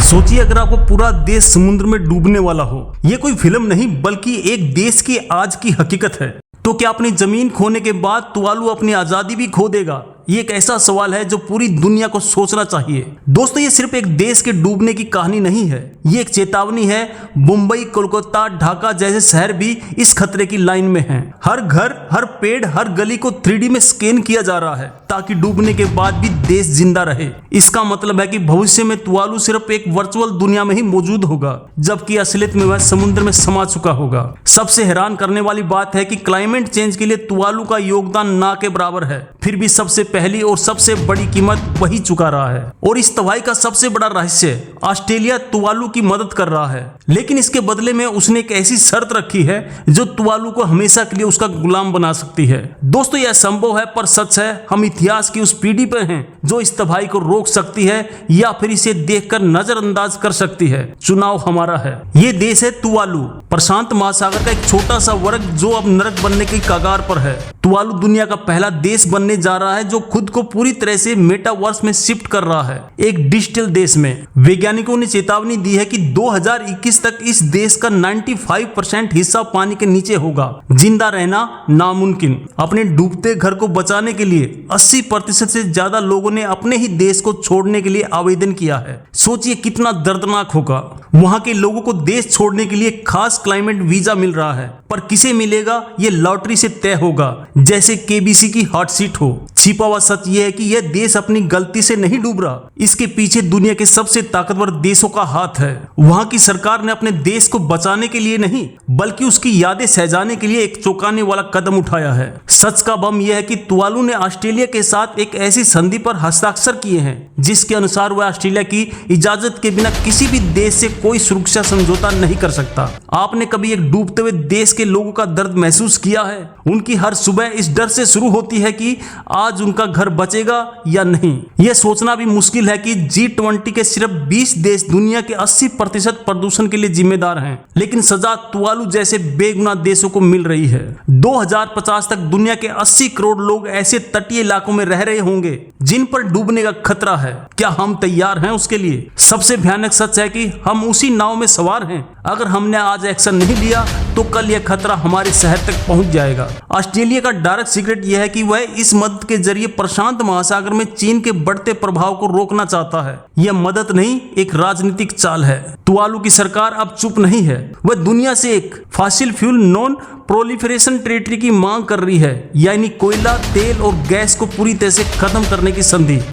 सोचिए अगर आपको पूरा देश समुद्र में डूबने वाला हो। ये कोई फिल्म नहीं बल्कि एक देश की आज की हकीकत है। तो क्या अपनी जमीन खोने के बाद तुवालू अपनी आजादी भी खो देगा? ये एक ऐसा सवाल है जो पूरी दुनिया को सोचना चाहिए। दोस्तों, ये सिर्फ एक देश के डूबने की कहानी नहीं है, ये एक चेतावनी है। मुंबई, कोलकाता, ढाका जैसे शहर भी इस खतरे की लाइन में हैं। हर घर, हर पेड़, हर गली को 3D में स्कैन किया जा रहा है ताकि डूबने के बाद भी देश जिंदा रहे। इसका मतलब है कि भविष्य में तुवालू सिर्फ एक वर्चुअल दुनिया में ही मौजूद होगा, जबकि असलियत में वह समुद्र में समा चुका होगा। सबसे हैरान करने वाली बात है कि क्लाइमेट चेंज के लिए तुवालू का योगदान ना के बराबर है, फिर भी सबसे पहली और सबसे बड़ी कीमत वही चुका रहा है। और इस तबाही का सबसे बड़ा रहस्य, ऑस्ट्रेलिया तुवालू की मदद कर रहा है, लेकिन इसके बदले में उसने एक ऐसी शर्त रखी है जो तुवालू को हमेशा के लिए उसका गुलाम बना सकती है। दोस्तों, यह संभव है पर सच है, हम इतिहास की उस पीढ़ी पर हैं जो इस तबाही को रोक सकती है या फिर इसे देखकर नजरअंदाज कर सकती है। चुनाव हमारा है। ये देश है तुवालू, प्रशांत महासागर का एक छोटा सा वर्ग जो अब नरक बनने की कगार पर है। तुवालू दुनिया का पहला देश बनने जा रहा है जो खुद को पूरी तरह से मेटावर्स में शिफ्ट कर रहा है, एक डिजिटल देश में। वैज्ञानिकों ने चेतावनी दी है कि 2021 तक इस देश का 95% हिस्सा पानी के नीचे होगा। जिंदा रहना नामुमकिन। अपने डूबते घर को बचाने के लिए 80% से ज्यादा लोगों ने अपने ही देश को छोड़ने के लिए आवेदन किया है। सोचिए कितना दर्दनाक होगा। वहां के लोगों को देश छोड़ने के लिए खास क्लाइमेट वीजा मिल रहा है, पर किसे मिलेगा ये लॉटरी से तय होगा, जैसे केबीसी की हॉट सीट हो। छिपा हुआ सच ये है कि यह देश अपनी गलती से नहीं डूब रहा, इसके पीछे दुनिया के सबसे ताकतवर देशों का हाथ है। वहां की सरकार ने अपने देश को बचाने के लिए नहीं बल्कि उसकी यादें सजाने के लिए एक चौंकाने वाला कदम उठाया है। सच का बम यह है कि तुवालू ने ऑस्ट्रेलिया के साथ एक ऐसी संधि पर हस्ताक्षर किए हैं जिसके अनुसार वह ऑस्ट्रेलिया की इजाजत के बिना किसी भी देश से कोई सुरक्षा समझौता नहीं कर सकता। आपने कभी एक डूबते हुए देश के लोगों का दर्द महसूस किया है? उनकी हर सुबह इस डर से शुरू होती है कि आज उनका घर बचेगा या नहीं। यह सोचना भी मुश्किल है कि G20 के सिर्फ 20 देश दुनिया के 80% प्रदूषण के लिए जिम्मेदार हैं, लेकिन सजा तुवालू जैसे बेगुनाह देशों को मिल रही है। 2050 तक दुनिया के 80 करोड़ लोग ऐसे तटीय इलाकों में रह रहे होंगे जिन पर डूबने का खतरा है। क्या हम तैयार हैं उसके लिए? सबसे भयानक सच है कि हम उसी नाव में सवार हैं। अगर हमने आज एक्शन नहीं लिया तो कल यह खतरा हमारे शहर तक पहुंच जाएगा। ऑस्ट्रेलिया का डायरेक्ट सीक्रेट यह है कि वह इस मदद के जरिए प्रशांत महासागर में चीन के बढ़ते प्रभाव को रोकना चाहता है। यह मदद नहीं, एक राजनीतिक चाल है। तुवालू की सरकार अब चुप नहीं है, वह दुनिया से एक fossil fuel non proliferation territory की मांग कर रही है, यानी कोयला, तेल और गैस को पूरी तरह से खत्म करने की संधि।